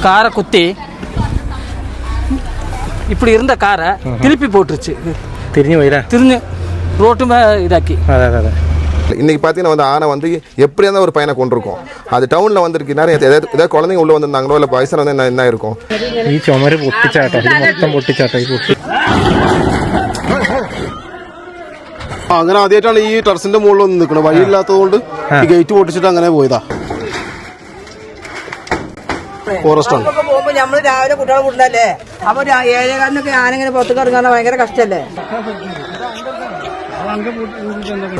காரை குத்தி இப்படி இருந்த காரை திருப்பி போட்டுருச்சு. திரிஞ்சு ரோட்டு இதாக்கி. இன்றைக்கி பார்த்தீங்கன்னா வந்து ஆனை வந்து எப்படியா இருந்தால் ஒரு பையனை கொண்டிருக்கும். அது டவுனில் வந்துருக்கு. நிறைய ஏதாவது குழந்தைங்க உள்ளே வந்திருந்தாங்களோ இல்லை வயசான வந்து என்ன இருக்கும். ഈ ചുമര് പൊട്ടിച്ചാട്ടോ, ഇത് മൊത്തം പൊട്ടിച്ചാട്ടോ. അങ്ങനെ ആദ്യമായിട്ടാണ് ഈ ടെറസിന്റെ മുകളിൽ വന്ന് നിൽക്കുന്നത്. വഴിയില്ലാത്തതുകൊണ്ട് ഈ ഗേറ്റ് പൊട്ടിച്ചിട്ട് അങ്ങനെ പോയതാ. ഫോറസ്റ്റ് ആണ്. പോകുമ്പോ നമ്മള് രാവിലെ കുട്ടികളെ കൂട്ടല്ലേ, അപ്പൊ 7:15 ആനങ്ങനെ പുറത്തേക്ക് ഇറങ്ങാൻ ഭയങ്കര കഷ്ടല്ലേ.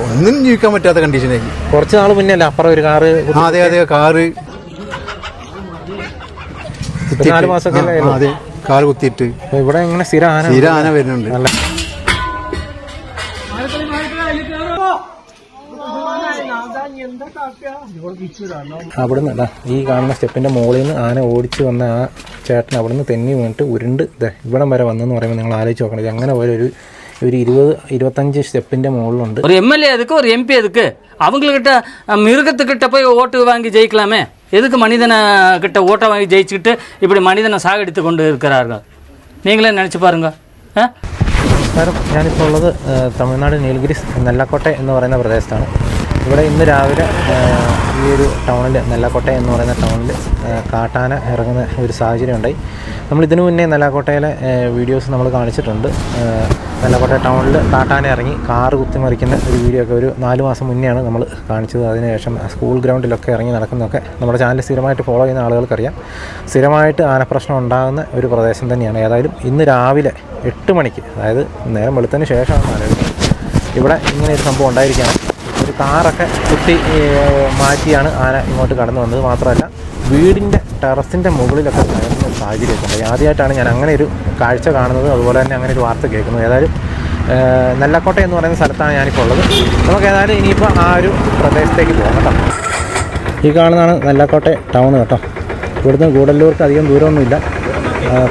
ഒന്നും ജീവിക്കാൻ പറ്റാത്ത കണ്ടീഷനായി. കുറച്ച് നാൾ മുന്നേ അല്ലേ അപ്പുറം ഒരു കാറ്. അതെ കാറ് 4 മാസമൊക്കെ അതെ കാറ് കുത്തിയിട്ട്. ഇവിടെ ഇങ്ങനെ സ്ഥിരം ആന വരുന്നുണ്ട്. അവിടുന്ന് ഈ കാണുന്ന സ്റ്റെപ്പിന്റെ മുകളിൽ നിന്ന് ആന ഓടിച്ചു വന്ന ആ ചേട്ടൻ അവിടുന്ന് തെന്നി വീണിട്ട് ഉരുണ്ട് ഇവിടം വരെ വന്നെന്ന് പറയുമ്പോൾ നിങ്ങൾ ആലോചിച്ച് നോക്കണം. അങ്ങനെ പോലെ ഒരു 20-25 സ്റ്റെപ്പിന്റെ മുകളിലുണ്ട്. ஒரு எம்எல்ஏ எதுக்கு, ஒரு எம்பி எதுக்கு? அவங்கக்கிட்ட மிருகத்துக்கிட்ட போய் ஓட்டு வாங்கி ஜெயிக்கலாமே. எதுக்கு மனிதனை கிட்ட ஓட்டை வாங்கி ஜெயிச்சுக்கிட்டு இப்படி மனிதனை சாகடித்து கொண்டு இருக்கிறார்கள்? நீங்களே நினச்சி பாருங்க. നമസ്കാരം, ഞാനിപ്പോൾ ഉള്ളത് തമിഴ്നാട് നീലഗിരിസ് നെല്ലക്കോട്ടെ എന്ന് പറയുന്ന പ്രദേശത്താണ്. ഇവിടെ ഇന്ന് രാവിലെ ഈ ഒരു ടൗണിൽ, നെല്ലക്കോട്ടെ എന്ന് പറയുന്ന ടൗണിൽ കാട്ടാന ഇറങ്ങുന്ന ഒരു സാഹചര്യം ഉണ്ടായി. നമ്മളിതിനു മുന്നേ നെല്ലക്കോട്ടയിലെ വീഡിയോസ് നമ്മൾ കാണിച്ചിട്ടുണ്ട്. നെല്ലക്കോട്ട ടൗണിൽ കാട്ടാന ഇറങ്ങി കാറ് കുത്തിമറിക്കുന്ന ഒരു വീഡിയോ ഒക്കെ ഒരു 4 മാസം മുന്നെയാണ് നമ്മൾ കാണിച്ചത്. അതിനുശേഷം സ്കൂൾ ഗ്രൗണ്ടിലൊക്കെ ഇറങ്ങി നടക്കുന്നതൊക്കെ നമ്മുടെ ചാനൽ സ്ഥിരമായിട്ട് ഫോളോ ചെയ്യുന്ന ആളുകൾക്കറിയാം. സ്ഥിരമായിട്ട് ആനപ്രശ്നം ഉണ്ടാകുന്ന ഒരു പ്രദേശം തന്നെയാണ്. ഏതായാലും ഇന്ന് രാവിലെ 8 മണിക്ക്, അതായത് നേരം വെളുത്തതിന് ശേഷമാണ് ആലോചിക്കുന്നത്, ഇവിടെ ഇങ്ങനെ ഒരു സംഭവം ഉണ്ടായിരിക്കുകയാണ്. ഒരു കാറൊക്കെ കുത്തി മാറ്റിയാണ് ആന ഇങ്ങോട്ട് കടന്നു വന്നത്. മാത്രമല്ല വീടിൻ്റെ ടെറസിൻ്റെ മുകളിലൊക്കെ കയറുന്ന സാഹചര്യമൊക്കെ ഉണ്ട്. ആദ്യമായിട്ടാണ് ഞാൻ അങ്ങനെ ഒരു കാഴ്ച കാണുന്നത്, അതുപോലെ തന്നെ അങ്ങനെ ഒരു വാർത്ത കേൾക്കുന്നത്. ഏതായാലും നെല്ലക്കോട്ട എന്ന് പറയുന്ന സ്ഥലത്താണ് ഞാനിപ്പോൾ ഉള്ളത്. നമുക്ക് ഏതായാലും ഇനിയിപ്പോൾ ആ ഒരു പ്രദേശത്തേക്ക് പോകാം കേട്ടോ. ഈ കാണുന്നതാണ് നെല്ലക്കോട്ട ടൗൺ കേട്ടോ. ഇവിടുന്ന് ഗൂഡല്ലൂർക്ക് അധികം ദൂരമൊന്നുമില്ല.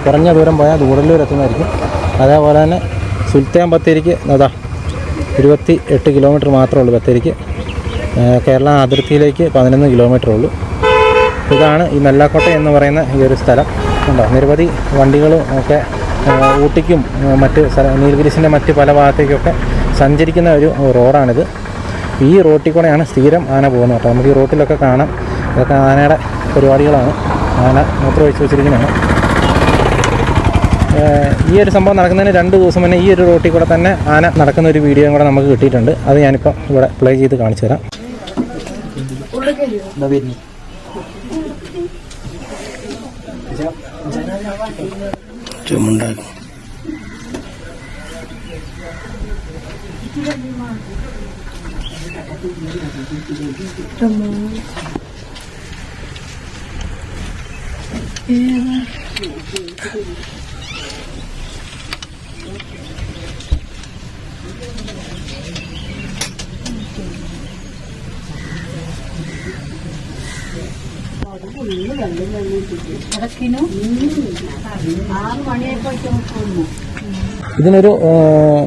കുറഞ്ഞ ദൂരം പോയാൽ ഗൂഡല്ലൂർ എത്തുന്നതായിരിക്കും. അതേപോലെ തന്നെ സുൽത്താൻ ബത്തേരിക്ക് 28 കിലോമീറ്റർ മാത്രമേ ഉള്ളൂ. ബത്തേരിക്ക് കേരള അതിർത്തിയിലേക്ക് 11 കിലോമീറ്റർ ഉള്ളൂ. ഇതാണ് ഈ നെല്ലാക്കോട്ട എന്ന് പറയുന്ന ഈ ഒരു സ്ഥലം. ഉണ്ടോ, നിരവധി വണ്ടികളും ഒക്കെ ഊട്ടിക്കും മറ്റ് നീലഗിരിസിൻ്റെ മറ്റ് പല ഭാഗത്തേക്കൊക്കെ സഞ്ചരിക്കുന്ന ഒരു റോഡാണിത്. ഈ റോട്ടിൽ കൂടെയാണ് സ്ഥിരം ആന പോകുന്നത് കേട്ടോ. നമുക്ക് ഈ റോട്ടിലൊക്കെ കാണാം, ഇതൊക്കെ ആനയുടെ പരിപാടികളാണ്. ആന മൂത്രം ഒഴിച്ച് വെച്ചിരിക്കുന്നതാണ്. ഈ ഒരു സംഭവം നടക്കുന്നതിന് 2 ദിവസം മുന്നേ ഈ ഒരു റോട്ടിൽ കൂടെ തന്നെ ആന നടക്കുന്ന ഒരു വീഡിയോയും കൂടെ നമുക്ക് കിട്ടിയിട്ടുണ്ട്. അത് ഞാനിപ്പോൾ ഇവിടെ പ്ലേ ചെയ്ത് കാണിച്ചു തരാം. ഇതിനൊരു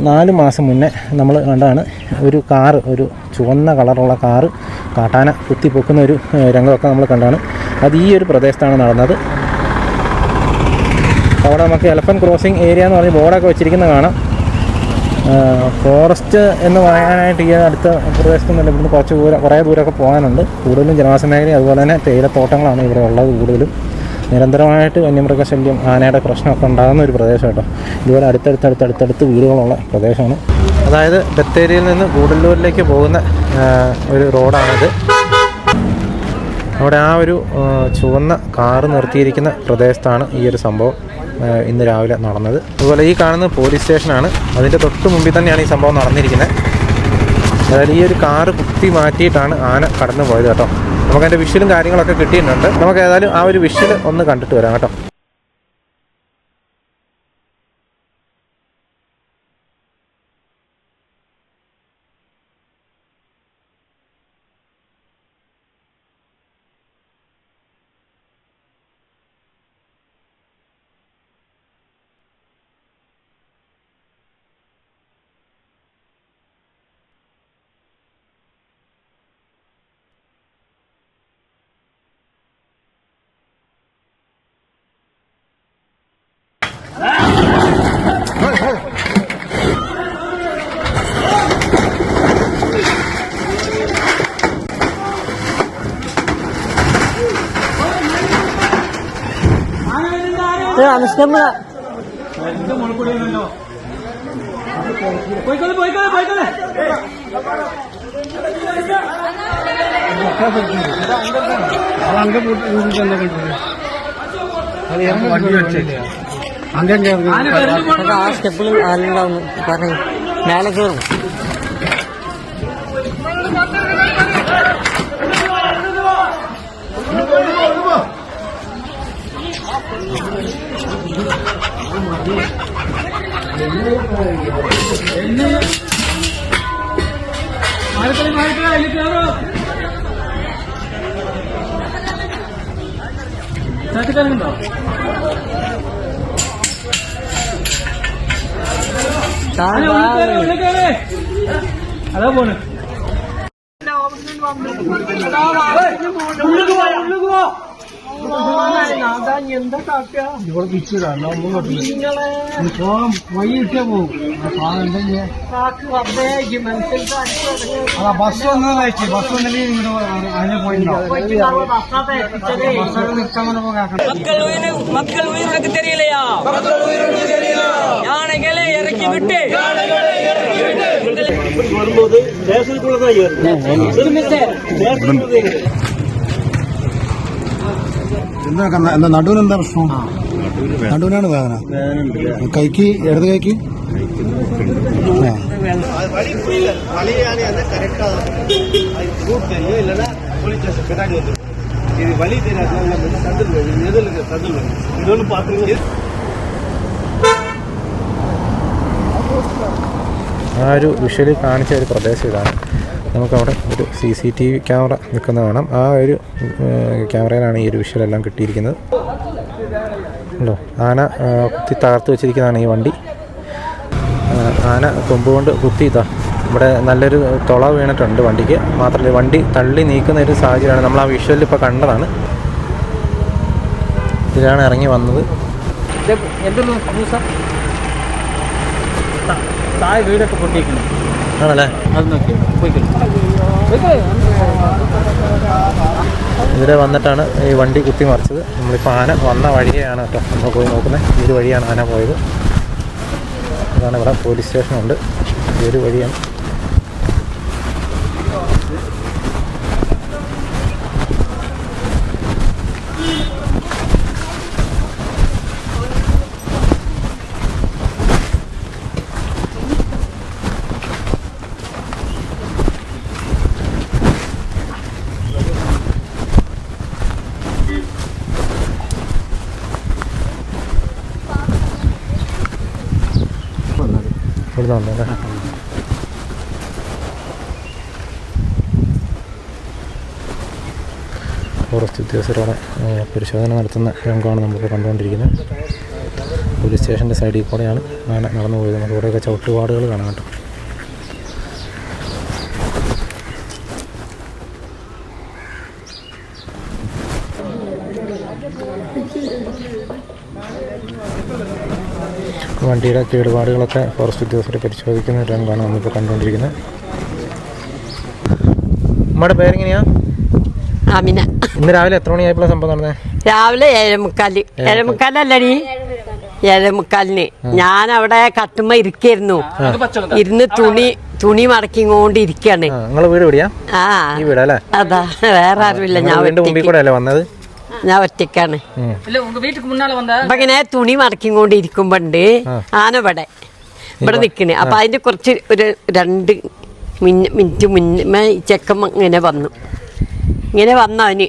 4 മാസം മുന്നേ നമ്മൾ കണ്ടാണ് ഒരു കാറ്, ഒരു ചുവന്ന കളറുള്ള കാറ് കാട്ടാന കുത്തിപ്പൊക്കുന്ന ഒരു രംഗമൊക്കെ നമ്മൾ കണ്ടാണ്. അത് ഈ ഒരു പ്രദേശത്താണ് നടന്നത്. അവിടെ നമുക്ക് എലഫൻറ്റ് ക്രോസിംഗ് ഏരിയ എന്ന് പറഞ്ഞ് ബോർഡൊക്കെ വെച്ചിരിക്കുന്നത് കാണാം. ഫോറസ്റ്റ് എന്ന് പറയാനായിട്ട് ഈ അടുത്ത പ്രദേശത്തുനിന്നല്ല, ഇവിടുന്ന് കുറേ ദൂരമൊക്കെ പോകാനുണ്ട്. കൂടുതലും ജനവാസ മേഖലയും അതുപോലെ തന്നെ തേയിലത്തോട്ടങ്ങളാണ് ഇവിടെ ഉള്ളത്. കൂടുതലും നിരന്തരമായിട്ട് വന്യമൃഗശല്യം, ആനയുടെ പ്രശ്നമൊക്കെ ഉണ്ടാകുന്ന ഒരു പ്രദേശം കേട്ടോ. ഇതുപോലെ അടുത്തടുത്ത് വീടുകളുള്ള പ്രദേശമാണ്. അതായത് ബത്തേരിയിൽ നിന്ന് ഗൂഡല്ലൂരിലേക്ക് പോകുന്ന ഒരു റോഡാണിത്. അവിടെ ആ ഒരു ചുവന്ന കാറ് നിർത്തിയിരിക്കുന്ന പ്രദേശത്താണ് ഈ ഒരു സംഭവം ഇന്ന് രാവിലെ നടന്നത്. അതുപോലെ ഈ കാണുന്നത് പോലീസ് സ്റ്റേഷനാണ്. അതിൻ്റെ തൊട്ട് മുമ്പിൽ തന്നെയാണ് ഈ സംഭവം നടന്നിരിക്കുന്നത്. അതായത് ഈ ഒരു കാറ് കുത്തി മാറ്റിയിട്ടാണ് ആന കടന്നു പോയത് കേട്ടോ. നമുക്കതിൻ്റെ വിഷ്വലും കാര്യങ്ങളൊക്കെ കിട്ടിയിട്ടുണ്ട്. നമുക്ക് ഏതായാലും ആ ഒരു വിഷ്വൽ ഒന്ന് കണ്ടിട്ട് വരാം കേട്ടോ. ആ സ്റ്റെപ്പിൽ ആളുണ്ടാവുന്നു പറയും മേലെ കയറും. അതാ പോണ് ബസ് വന്നതല്ലേ ബസ് വന്നില്ലെങ്കിൽ അതിനെ மக்கள் உயிருக்கு தெரியலையா? யானைகளை இறக்கி விட்டு வரும்போது ஸ்டேஷனுக்குள்ளதான் എന്താ നടുവിന് എന്താ പ്രശ്നം? നടുവിനാണ് വേദന. കൈക്ക് ഇടത് കൈക്ക് ആ ഒരു വിഷ്വലി കാണിച്ച ഒരു പ്രദേശം ഇതാണ്. നമുക്കവിടെ ഒരു CCTV ക്യാമറ നിൽക്കുന്നത് കാണാം. ആ ഒരു ക്യാമറയിലാണ് ഈ ഒരു വിഷ്വലെല്ലാം കിട്ടിയിരിക്കുന്നത്. ഉണ്ടോ, ആന കുത്തി തകർത്ത് വെച്ചിരിക്കുന്നതാണ് ഈ വണ്ടി. ആന കൊമ്പ് കൊണ്ട് കുത്തി ഇവിടെ നല്ലൊരു തുള വീണിട്ടുണ്ട് വണ്ടിക്ക്. മാത്രമല്ല വണ്ടി തള്ളി നീക്കുന്ന ഒരു സാഹചര്യമാണ് നമ്മൾ ആ വിഷ്വലിൽ ഇപ്പോൾ കണ്ടതാണ്. ഇതിലാണ് ഇറങ്ങി വന്നത്. താഴെ വീടൊക്കെ പൊട്ടിയിരിക്കുന്നു ആണല്ലേ? അത് നോക്കി ഇവിടെ വന്നിട്ടാണ് ഈ വണ്ടി കുത്തി മറിച്ചത്. നമ്മളിപ്പോൾ ആന വന്ന വഴിയാണ് കേട്ടോ നമ്മൾ പോയി നോക്കുന്നത്. ഈ ഒരു വഴിയാണ് ആന പോയത്. അതാണ് ഇവിടെ പോലീസ് സ്റ്റേഷനുണ്ട്. ഈ ഒരു വഴിയാണ്. ഇവിടുന്ന് ഫോറസ്റ്റ് ഉദ്യോഗസ്ഥരോടെ പരിശോധന നടത്തുന്ന രംഗമാണ് നമ്മളിപ്പോൾ കണ്ടുകൊണ്ടിരിക്കുന്നത്. പോലീസ് സ്റ്റേഷൻ്റെ സൈഡിൽ കൂടെയാണ് ആന നടന്നു പോയത്. നമുക്ക് ഇവിടെയൊക്കെ ചവിട്ടുപാടുകൾ കാണാം കേട്ടോ. വണ്ടിയുടെ കേടുപാടുകളൊക്കെ ഫോറസ്റ്റ് ഉദ്യോഗസ്ഥരെ പരിശോധിക്കുന്ന രംഗമാണ് നമ്മളിപ്പോൾ കണ്ടുകൊണ്ടിരിക്കുന്നത്. നമ്മുടെ പേരെങ്ങനെയാ? ആമിന. ഇന്ന് രാവിലെ എത്ര മണിയായപ്പോൾ സംഭവം നടന്നത്? രാവിലെ 7:45. 7:45 7:45 ഞാൻ അവിടെ കട്ടുമ്പോ ഇരിക്കായിരുന്നു. ഇരുന്ന് തുണി മടക്കിങ്ങോണ്ട് ഇരിക്കാണ്. നിങ്ങളെ വീട് എവിടെയാ? ഈ വീടല്ലേ? അതാ, വേറെ ആരുമില്ല. ഞാൻ ഒറ്റയ്ക്കാണ്. അപ്പൊ ഇങ്ങനെ തുണി മടക്കിങ്ങോണ്ട് ഇരിക്കുമ്പോണ്ട് ആന ഇവിടെ നിക്കണ്. അപ്പൊ അതിന്റെ കുറച്ച് ഒരു 2 മിനിറ്റ് മുന്നേ ചെക്കൻ ഇങ്ങനെ വന്നവന്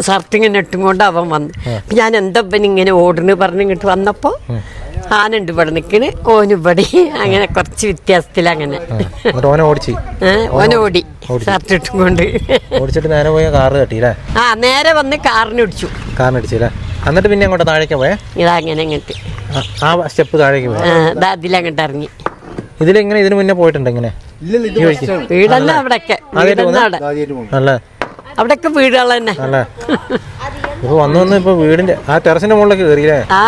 ഷർട്ട് ഇങ്ങനെ ഇട്ടും കൊണ്ട് അവൻ വന്നു. അപ്പൊ ഞാൻ എന്താ ഇങ്ങനെ ഓടുന്നു പറഞ്ഞിട്ട് വന്നപ്പോ ആനുണ്ട് ഇവിടെ നിക്കണ്, ഓനിവിടെ. അങ്ങനെ കുറച്ച് വ്യത്യാസത്തിൽ അങ്ങനെ ഓനോടി ഷർട്ട് ഇട്ടും കൊണ്ട്. ഓടിച്ചിട്ട് നേരെ പോയ കാറ് തട്ടിയില്ലേ? നേരെ വന്ന് കാറിനടിച്ചു. കാറിനടിച്ചില്ലേ? എന്നിട്ട് പിന്നെ അങ്ങോട്ട് താഴേക്ക് പോയേ? ഇതങ്ങനെ അങ്ങോട്ട് ആ സ്റ്റെപ്പ് താഴേക്ക് പോയി അതിലങ്ങോട്ട് ഇറങ്ങി. ഇതിലെങ്ങനെ ഇതിന് മുന്നേ പോയിട്ടുണ്ട്? എങ്ങനെ വീടല്ല അവിടെയൊക്കെ, അവിടെയൊക്കെ വീടുകൾ തന്നെ. ഇപ്പൊ വന്ന് ഇപ്പൊ വീടിന്റെ ആ ടെറസിന്റെ മുകളിലൊക്കെ കയറിയില്ലേ? ആ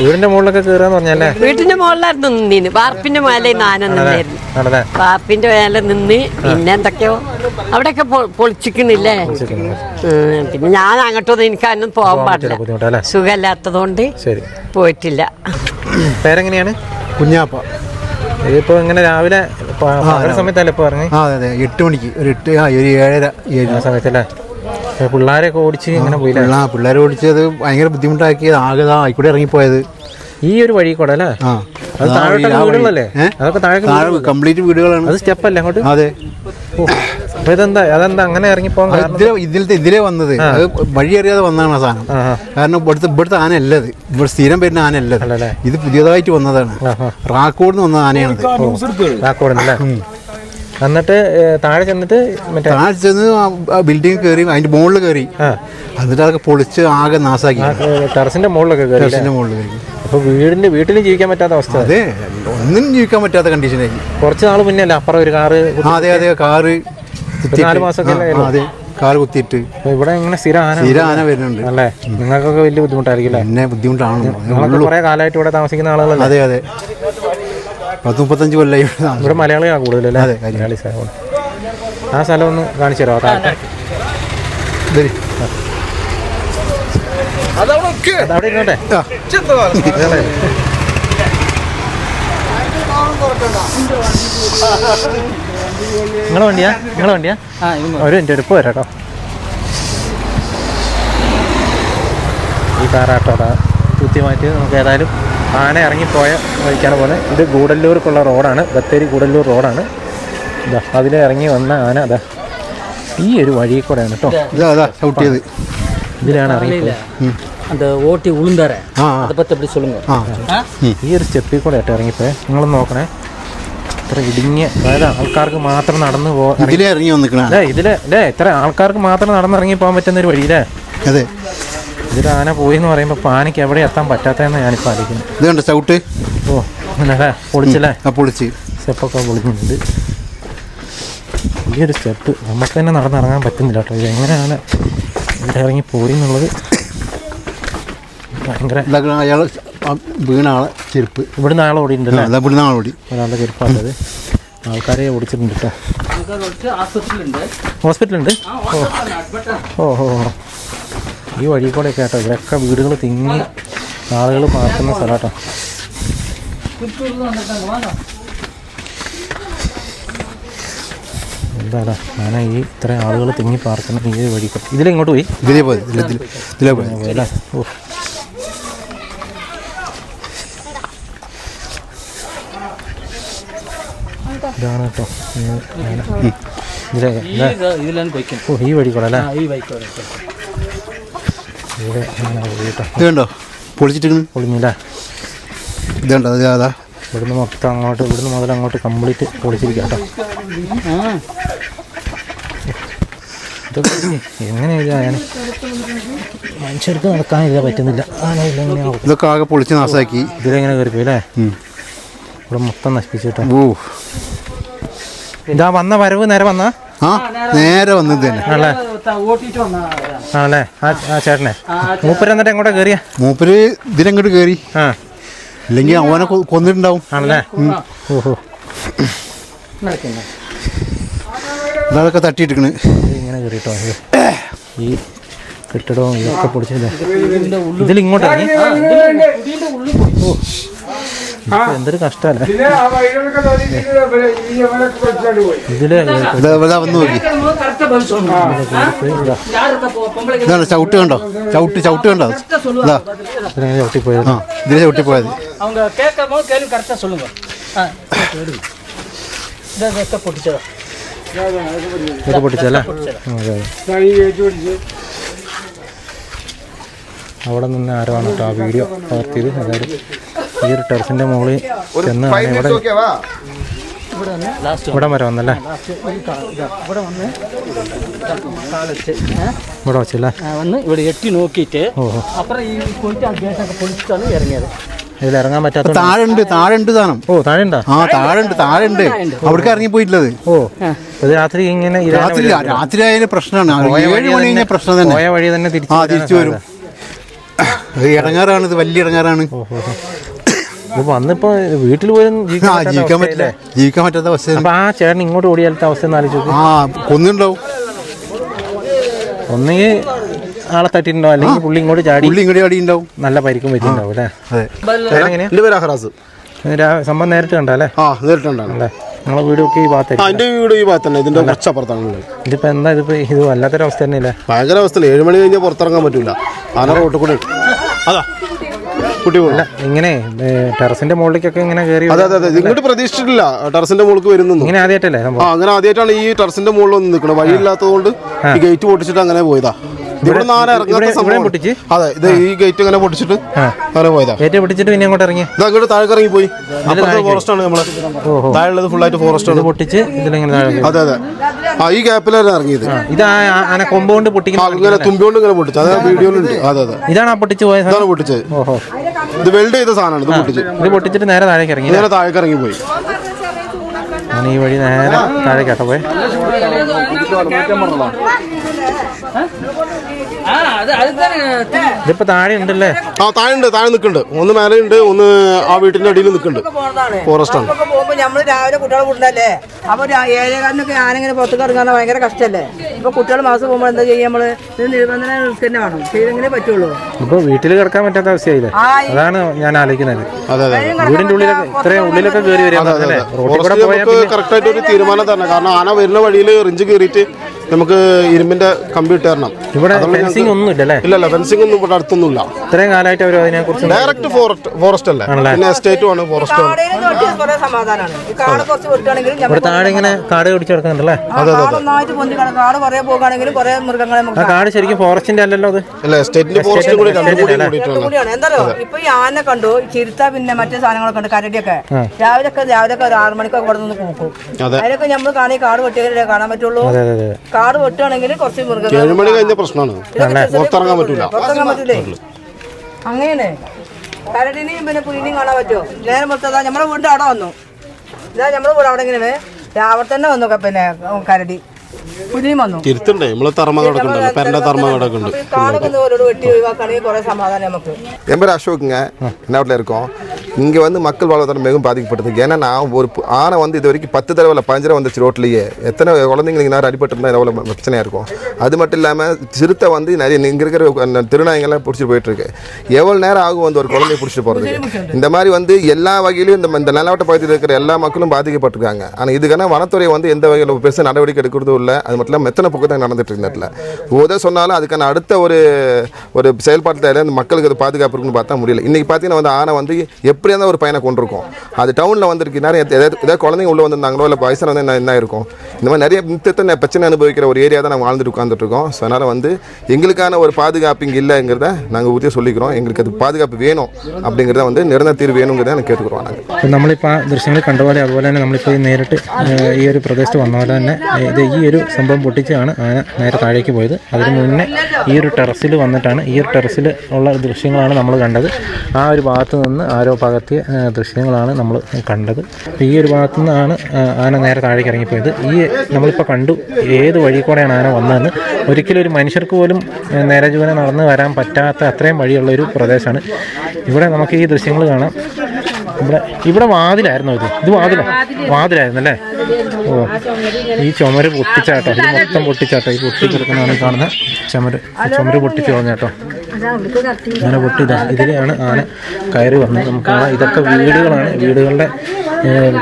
വീടിന്റെ മുകളിലൊക്കെ കയറാന്ന് പറഞ്ഞല്ലേ? വീട്ടിന്റെ മുകളിലായിരുന്നു നിന്നിന്. വാർപ്പിന്റെ മേലെ നാനം നിന്നായിരുന്നു. വാർപ്പിന്റെ മേലെ നിന്ന് പിന്നെ എന്തൊക്കെയോ അവിടെയൊക്കെ പൊളിച്ചിക്കണില്ലേ. പിന്നെ ഞാൻ അങ്ങോട്ടൊന്നും എനിക്ക് അതിനും പോകാൻ പാടില്ല, സുഖമില്ലാത്തതുകൊണ്ട് പോയിട്ടില്ല. പേരെങ്ങനെയാണ്? കുഞ്ഞാപ്പ. ഇതിപ്പോ ഇങ്ങനെ രാവിലെ സമയത്തല്ലേ ഇപ്പൊ ഇറങ്ങി? അതെ 8 മണിക്ക് ഒരു 7:30 സമയത്തല്ലേ? പിള്ളേരെയൊക്കെ ഓടിച്ച് ഇങ്ങനെ പോയില്ല? പിള്ളേരെ ഓടിച്ചത് ഭയങ്കര ബുദ്ധിമുട്ടാക്കിയത്. ആകെ ആയിക്കൂടെ ഇറങ്ങിപ്പോയത് ഈ ഒരു വഴി കൂടെ അല്ലേ? അത് താഴോട്ട് വീടുകളല്ലേ? അതൊക്കെ താഴെ കംപ്ലീറ്റ് വീടുകളാണ്. അത് സ്റ്റെപ്പല്ലേ അങ്ങോട്ട്? അതെ. അപ്പൊ അതെന്താ അങ്ങനെ ഇറങ്ങിപ്പോകാൻ? ഇതിലേ വന്നത് വഴി അറിയാതെ വന്നതാണ് ആ സാധനം. കാരണം ഇവിടുത്തെ ആന അല്ലത്, ഇവിടെ സ്ഥിരം വരുന്ന ആന അല്ലത്, ഇത് പുതിയതായിട്ട് വന്നതാണ്. റാക്കോട് നിന്ന് വന്ന ആനയാണത്. റാക്കോടല്ലേ? എന്നിട്ട് താഴെ ചെന്നിട്ട് താഴെ ചെന്ന് ബിൽഡിംഗ് കയറി, അതിന്റെ മുകളിൽ കയറി, എന്നിട്ട് അതൊക്കെ പൊളിച്ച് ആകെ നാശാക്കി. ടെറസിന്റെ മുകളിലൊക്കെ കയറി. അപ്പൊ വീട്ടിലും ജീവിക്കാൻ പറ്റാത്ത അവസ്ഥ. അതെ, ഒന്നും ജീവിക്കാൻ പറ്റാത്ത കണ്ടീഷനായി. കുറച്ച് നാൾ മുന്നേ അല്ല അപ്പുറം ഒരു കാറ്? അതെ, കാറ് 4 മാസമൊക്കെ. അതെ, കാറ് കുത്തിയിട്ട് ഇവിടെ ഇങ്ങനെ സ്ഥിരം ആന വരുന്നുണ്ട് അല്ലേ? നിങ്ങൾക്കൊക്കെ വലിയ ബുദ്ധിമുട്ടായിരിക്കും? എന്നെ ബുദ്ധിമുട്ടാണ്. കുറെ കാലമായിട്ട് ഇവിടെ താമസിക്കുന്ന ആളുകളല്ലേ? അതെ അതെ, 10-35 കൊല്ലമായി ഇവിടെ. മലയാളികളാണ് കൂടുതലല്ലേ? അതെ, മലയാളി സ്ഥലമാണ്. ആ സ്ഥലം ഒന്ന് കാണിച്ചു തരാമോ? അവിടെ ഇരുന്നോട്ടെ. നിങ്ങളെ വണ്ടിയാ? ഒരു മിനിറ്റ് എടുപ്പ് വരാം കേട്ടോ. ഈ കാറാട്ടോ കൃത്യമായിട്ട് നമുക്ക് ഏതായാലും ആന ഇറങ്ങിപ്പോയ വഴിക്കാണ് പോലെ. ഇത് ഗൂഡല്ലൂർക്കുള്ള റോഡാണ്, ബത്തേരി ഗൂഡല്ലൂർ റോഡാണ്. ഇതാ അതിലെ ഇറങ്ങി വന്ന ആന അതാ ഈ ഒരു വഴി കൂടെയാണ് കേട്ടോ. ഇതിലാണ് ഇറങ്ങിപ്പോയത്. ഓട്ടി ഉളുന്താറേ அதை പറ്റി எப்படி சொல்லுங்க. ഈ ഒരു സ്റ്റെപ്പിൽ കൂടെ ആയിട്ട് ഇറങ്ങിപ്പോയെ. നിങ്ങളൊന്ന് നോക്കണേ, ഇത്ര ഇടുങ്ങിയ, അതായത് ആൾക്കാർക്ക് മാത്രം നടന്ന് ഇതിലെ ഇത്ര ആൾക്കാർക്ക് മാത്രം നടന്നിറങ്ങി പോകാൻ പറ്റുന്ന ഒരു വഴിയില്ലേ? അതെ. ഇതിൽ ആന പോയി എന്ന് പറയുമ്പോൾ ആനയ്ക്ക് എവിടെ എത്താൻ പറ്റാത്തതെന്ന് ഞാനിപ്പോൾ ആലോചിക്കുന്നു. ഇതുണ്ട് ചവിട്ട്. ഓ അങ്ങനെ പൊളിച്ചല്ലേ? പൊളിച്ച് സ്റ്റെപ്പൊക്കെ പൊളിക്കുന്നുണ്ട്. ഈ ഒരു സ്റ്റെപ്പ് നമുക്ക് തന്നെ നടന്നിറങ്ങാൻ പറ്റുന്നില്ല കേട്ടോ. ഇത് എങ്ങനെയാണ് ഇവിടെ ഇറങ്ങി പോയി എന്നുള്ളത് ഭയങ്കര. അയാൾ വീണ ആളെ ചെരുപ്പ് ഇവിടുന്ന് ആളെ ഓടിയിട്ടുണ്ടല്ലോ. ഒരാളുടെ ചെരുപ്പാണത്. ആൾക്കാരെ ഓടിച്ചിട്ടുണ്ട് കേട്ടോ. ഹോസ്പിറ്റലുണ്ട്. ഓഹോ, ഈ വഴി കൂടെ ഒക്കെ കേട്ടോ. ഇവിടെയൊക്കെ വീടുകൾ തിങ്ങി ആളുകൾ പാർക്കുന്ന സ്ഥലം കേട്ടോ. എന്താടാ ഞാൻ ഈ ഇത്രയും ആളുകൾ തിങ്ങി പാർക്കുന്ന ഈ വഴി കൂടെ. ഇതിലെങ്ങോട്ട് പോയി? ഇതിലേ പോയല്ലേ? ഓ, ഇതാണ് കേട്ടോ. ഈ വഴി കൂടെ അല്ലേ? ഇതുണ്ടോ പൊളിച്ചിട്ട് പൊളിഞ്ഞില്ല? ഇതുണ്ടോ? അതാ ഇവിടുന്ന് മൊത്തം അങ്ങോട്ട്, ഇവിടുന്ന് മുതൽ അങ്ങോട്ട് കംപ്ലീറ്റ് പൊളിച്ചിരിക്കാം കേട്ടോ. ഇതൊക്കെ എങ്ങനെയാ മനുഷ്യർക്ക് നടക്കാനില്ല, പറ്റുന്നില്ല. ഇതൊക്കെ ആകെ പൊളിച്ച് നാശാക്കി. ഇതിലെങ്ങനെ കയറിപ്പോയി അല്ലേ? ഇവിടെ മൊത്തം നശിപ്പിച്ചു കേട്ടോ. ഇതാ വന്ന വരവ് നേരെ വന്ന വന്നത് തന്നെ ആണല്ലേ? ആ ചേട്ടനെ മൂപ്പര് എന്നിട്ട് എങ്ങോട്ടാ കയറിയ? മൂപ്പര് ഇതിനെങ്ങോട്ട് കയറി. ഇല്ലെങ്കിൽ അവനെ കൊന്നിട്ടുണ്ടാവും. ആണല്ലേ? ഓഹോ, അതൊക്കെ തട്ടിയിട്ടിരിക്കണ്. ഇങ്ങനെ കയറിട്ടോ. ഈ കെട്ടിടവും ഇതൊക്കെ പൊടിച്ചില്ലേ? ഇതിലിങ്ങോട്ട് ഇറങ്ങി. എന്തൊരു കഷ്ടല്ലേ ഇതില്. ഇതാണ് ചവിട്ട് കണ്ടോ? ചവിട്ട് കണ്ടോ? ചവിട്ടിപ്പോയത്. ഇതിലെ ചവിട്ടിപ്പോയത്. ഇതൊക്കെ പൊട്ടിച്ചല്ലേ? അവിടെ നിന്ന് ആരാണ് കേട്ടോ ആ വീഡിയോ പകർത്തിയത്. അതായത് ഈ ഒരു ടെറസിൻ്റെ മുകളിൽ ചെന്ന് ഇവിടെ വരെ വന്നല്ലേ? ഇവിടെ വെച്ചല്ലേ? വന്ന് ഇവിടെ എട്ടി നോക്കിയിട്ട് അപ്പുറം ഈ പോയിട്ട് ആ ഗേറ്റൊക്കെ പൊളിച്ചിട്ടാണ് ഇറങ്ങിയത്. ഇതിൽ ഇറങ്ങാൻ പറ്റാത്ത താഴെ ഉണ്ട് സാധനം. ഓ താഴെ ഉണ്ടോ? ആ താഴെ ഉണ്ട് അവിടേക്ക് ഇറങ്ങി പോയിട്ടുള്ളത്. ഓ ഇത് രാത്രി ഇങ്ങനെ രാത്രി ആയാലും പ്രശ്നമാണ്. 7 മണി കഴിഞ്ഞാൽ പ്രശ്നം തന്നെ. പോയ വഴി തന്നെ തിരിച്ചു വരും. അത് ഇടങ്ങാറാണ്, ഇത് വലിയ ഇടങ്ങാറാണ്. വന്നിപ്പോ വീട്ടിൽ പോലും ജീവിക്കാൻ പറ്റാത്ത അവസ്ഥ. അപ്പൊ ആ ചേട്ടൻ ഇങ്ങോട്ട് ഓടിയാലത്തെ അവസ്ഥ ഒന്ന് ആലോചിച്ചു. കൊന്നുണ്ടാവും. ഒന്നെങ്കിൽ ആളെ തട്ടിട്ടുണ്ടോ, അല്ലെങ്കിൽ പുള്ളി ഇങ്ങോട്ട് ചാടി ഉണ്ടാവും. നല്ല പരിക്കും പറ്റിണ്ടാവും അല്ലേ? സംഭവം നേരിട്ട് കണ്ടല്ലേ? നേരിട്ടുണ്ടല്ലേ? നിങ്ങളെ വീടൊക്കെ ഈ ഭാഗത്തായിരിക്കും. ഇതിപ്പോ എന്താ ഇത് വല്ലാത്തൊരവസ്ഥ തന്നെയല്ലേ? ഭയങ്കര അവസ്ഥ. 7 മണി കഴിഞ്ഞാൽ പുറത്തിറങ്ങാൻ പറ്റൂല. ആന റോട്ടിൽ കൂടെ അതാ അല്ല ഇങ്ങനെ ടെറസിന്റെ മുകളിലേക്കൊക്കെ ഇങ്ങനെ കയറി. അതെ ഇങ്ങോട്ട് പ്രതീക്ഷിച്ചിട്ടില്ല ടെറസിന്റെ മുകളിൽ വരുന്നു. ഇങ്ങനെ ആദ്യമായിട്ടല്ലേ? അങ്ങനെ ആദ്യമായിട്ടാണ് ഈ ടെറസിന്റെ മുകളിൽ വന്ന് നിൽക്കുന്നത്. വഴിയില്ലാത്തതുകൊണ്ട് ഈ ഗേറ്റ് പൊട്ടിച്ചിട്ട് അങ്ങനെ പോയതാ. ഇവിടെ ആന ഇറങ്ങാത്ത സംഭവം. അതെ ഇത് ഈ ഗേറ്റ് അങ്ങനെ പൊട്ടിച്ചിട്ട് അങ്ങനെ പോയതാ. ഗേറ്റ് പൊട്ടിച്ചിട്ട് പിന്നെ അങ്ങോട്ട് ഇറങ്ങി അങ്ങോട്ട് താഴെ ഇറങ്ങി പോയി. ഫോറസ്റ്റ് ആണ് നമ്മള് താഴെ ഫുള്ളായിട്ട് ഫോറസ്റ്റ് ആണ്. പൊട്ടിച്ച് ഇതിലിങ്ങനെ. അതെ ഈ ഗ്യാപ്പിലാണ് ഇറങ്ങിയത്. ഇത് ആന കൊമ്പുകൊണ്ട് പൊട്ടിക്കുന്ന ഇങ്ങനെ തുമ്പികൊണ്ട് ഇങ്ങനെ പൊട്ടിച്ചു. അതെ വീഡിയോയിലുണ്ട്. അതെ ഇതാണ് ആ പൊട്ടിച്ച് പോയത്. ഇതാണ് പൊട്ടിച്ചത്. ഓഹോ ഇത് വെൽഡ് ചെയ്ത സാധനമാണ്. ഇത് പൊട്ടിച്ചിട്ട് നേരെ താഴേക്ക് ഇറങ്ങി. നേരെ താഴേക്ക് ഇറങ്ങി പോയി. ഞാൻ ഈ വഴി നേരെ താഴേക്കാട്ടോ പോയി. ഇതിപ്പോ താഴെ ഉണ്ടല്ലേ? താഴെ നിൽക്കുന്നുണ്ട്. ഒന്ന് മേലെ ഉണ്ട്, ഒന്ന് ആ വീട്ടിന്റെ അടിയിൽ നിൽക്കുന്നുണ്ട്. ഫോറസ്റ്റ് ആണ്. പോകുമ്പോ നമ്മള് രാവിലെ കുട്ടികളെ കൂട്ടല്ലേ? അപ്പൊ 7:15 ആനങ്ങനെ പുറത്തേക്ക് ഇറങ്ങാൻ ഭയങ്കര കഷ്ടല്ലേ? ഇപ്പൊ കുട്ടികൾ മാസം പോകുമ്പോൾ എന്താ ചെയ്യാ? നമ്മള് നിബന്ധന തന്നെ വേണം, ചെയ്തെങ്കിലേ പറ്റുള്ളൂ. ഇപ്പൊ വീട്ടിൽ കിടക്കാൻ പറ്റാത്ത അവസ്ഥയായില്ലേ? അതാണ് ഞാൻ ആലോചിക്കുന്നത്. വീടിന്റെ ഉള്ളിലൊക്കെ ഇത്രയും ഉള്ളിലൊക്കെ കയറി വരാം. കറക്റ്റ് ആയിട്ട് ഒരു തീരുമാനം തന്നെ. കാരണം ആന വരുന്ന വഴിയിൽ റിഞ്ച് കയറിയിട്ട് നമുക്ക് ഇരുമ്പിന്റെ കമ്പി ഇട്ട് തരണം. ഇവിടെ ഫെൻസിംഗ് ഒന്നും ഇല്ലല്ലേ? ഇല്ല ഫെൻസിംഗ് ഒന്നും ഇവിടെ അടുത്തൊന്നുമില്ല. ഇത്രയും കാലമായിട്ട് അവർ അതിനെ കുറിച്ച് ഡയറക്റ്റ് ഫോറസ്റ്റ് അല്ലേ? പിന്നെ എസ്റ്റേറ്റും ആണ്, ഫോറസ്റ്റ് ആണ്. ഇവിടെ താഴെ ഇങ്ങനെ കാട് പിടിച്ചു കിടക്കുന്നുണ്ടല്ലേ? ആ കാട് ശരിക്കും ഫോറസ്റ്റിന്റെ അല്ലല്ലോ അത്? അല്ല എസ്റ്റേറ്റിന്റെ ഫോറസ്റ്റ് കൂടി എന്താ ഇപ്പൊ ഈ ആന കണ്ടു ചിരുത്ത, പിന്നെ മറ്റേ സാധനങ്ങളൊക്കെ ഉണ്ട്, കരടിയൊക്കെ രാവിലെ ഒരു 6 മണിക്കൊക്കെ ഇവിടെ നിന്ന് കൂക്കും. അതിനൊക്കെ നമ്മൾ കാണി കാട് വെട്ടിയാലേ കാണാൻ പറ്റുള്ളൂ. കാട് വെട്ടുകയാണെങ്കിൽ കുറച്ച് മൃഗങ്ങൾ 7 മണി കഴിഞ്ഞ പ്രശ്നമാണ്. പുറത്തിറങ്ങാൻ പറ്റൂല. അങ്ങനെയാണ്. കരടിനെയും പിന്നെ പുലിനെയും കാണാൻ പറ്റുമോ? നേരം പുറത്തതാ നമ്മുടെ വീടിന്റെ അവിടെ വന്നു. ഇതാ നമ്മുടെ വീട് അവിടെ എങ്ങനെയാണ്? അവിടെ തന്നെ വന്നു. പിന്നെ കരടി പുലിയും വന്നു. തിരുത്തുണ്ടേ നമ്മള് തർമ്മ കിടക്കുന്നുണ്ടല്ലോ, പെരന്റെ തർമ്മ കിടക്കുന്നുണ്ട്. കാടൊക്കെ വെട്ടി ഒഴിവാക്കുകയാണെങ്കിൽ കുറെ சமாதானம் நமக்கு. என் பேர் அசோக்குங்க. என்ன இருக்கோம் இங்கே வந்து மக்கள் வாழ்வாதாரம் மிகவும் பாதிக்கப்படுது. ஏன்னா நான் ஒரு ஆனை வந்து இது வரைக்கும் 10 தடவை 15 தடவை வந்துச்சு ரோட்லேயே. எத்தனை குழந்தைங்களுக்கு நேரம் அடிபட்டுருந்தா எவ்வளோ பிரச்சனையாக இருக்கும். அது மட்டும் இல்லாமல் சிறுத்தை வந்து நிறைய இங்கே இருக்கிற திருநாயங்கள்லாம் பிடிச்சிட்டு போயிட்டுருக்கு. எவ்வளோ நேரம் ஆகும் வந்து ஒரு குழந்தைய பிடிச்சிட்டு போகிறதுக்கு. இந்த மாதிரி வந்து எல்லா வகையிலும் இந்த நிலவட்ட பகுதியில் இருக்கிற எல்லா மக்களும் பாதிக்கப்பட்டிருக்காங்க. ஆனால் இதுக்கான வனத்துறை வந்து எந்த வகையில் பெருசாக நடவடிக்கை எடுக்கிறதும் இல்லை. அது மட்டும் இல்லாமல் எத்தனை பக்கம் தான் நடந்துட்டு இருந்ததில்ல. உதவ சொன்னாலும் அதுக்கான அடுத்த ஒரு செயல்பாட்டில் இந்த மக்களுக்கு அது பாதுகாப்பு இருக்குன்னு பார்த்தா முடியல. இன்றைக்கி பார்த்தீங்கன்னா வந்து ஆனை வந்து எப்படியா இருந்தால் ஒரு பையனை கொண்டிருக்கும். அது டவுனில் வந்திருக்கு. நிறைய ஏதாவது குழந்தைங்க உள்ளே வந்திருந்தாங்களோ இல்லை வயசான வந்து என்ன இருக்கும். இந்த மாதிரி நிறைய நித்தியத்தை பிரச்சனை அனுபவிக்கிற ஒரு ஏரியா தான் நாங்கள் வாழ்ந்துட்டு உட்காந்துட்டு இருக்கோம். ஸோ அதனால் வந்து எங்களுக்கான ஒரு பாதுகாப்பு இங்கே இல்லைங்கிறத நாங்கள் உறுதியாக சொல்லிக்கிறோம். எங்களுக்கு அது பாதுகாப்பு வேணும் அப்படிங்கிறத வந்து நிரந்தர தீர்வு வேணுங்கிறத எனக்கு കേട്ടുக்கிறோം. നാங்கள் നമ്മളിപ്പോൾ ആ ദൃശ്യങ്ങൾ കണ്ടപോലെ അതുപോലെ തന്നെ നമ്മളിപ്പോൾ നേരിട്ട് ഈ ഒരു പ്രദേശത്ത് വന്ന പോലെ തന്നെ ഇത് ഈ ഒരു സംഭവം പൊട്ടിച്ചാണ് ആന നേരെ താഴേക്ക് പോയത്. അതിന് മുന്നേ ഈ ഒരു ടെറസിൽ വന്നിട്ടാണ് ഈ ഒരു ടെറസിൽ ഉള്ള ദൃശ്യങ്ങളാണ് നമ്മൾ കണ്ടത്. ആ ഒരു ഭാഗത്ത് നിന്ന് ആരോ പകർത്തിയ ദൃശ്യങ്ങളാണ് നമ്മൾ കണ്ടത്. അപ്പോൾ ഈ ഒരു ഭാഗത്തു നിന്നാണ് ആന നേരെ താഴേക്ക് ഇറങ്ങിപ്പോയത്. ഈ നമ്മളിപ്പോൾ കണ്ടു ഏത് വഴി കൂടെയാണ് ആന വന്നതെന്ന്. ഒരിക്കലും ഒരു മനുഷ്യർക്ക് പോലും നേരെ ജീവനെ നടന്ന് വരാൻ പറ്റാത്ത അത്രയും വഴിയുള്ളൊരു പ്രദേശമാണ്. ഇവിടെ നമുക്ക് ഈ ദൃശ്യങ്ങൾ കാണാം. ഇവിടെ വാതിലായിരുന്നു ഇത് വാതിലായിരുന്നു അല്ലേ? ഓ ഈ ചുമര് പൊട്ടിച്ചാട്ടോ, ഇത് മൊത്തം പൊട്ടിച്ചാട്ടോ. ഈ പൊട്ടിച്ചെടുക്കുന്നതാണ് കാണുന്നത്. ചുമര് പൊട്ടിച്ച് കളഞ്ഞാട്ടോ. അങ്ങനെ പൊട്ടിയതാ. ഇതിലെയാണ് ആന കയറി വന്നത്. നമുക്ക് കാണാം ഇതൊക്കെ വീടുകളാണ്, വീടുകളുടെ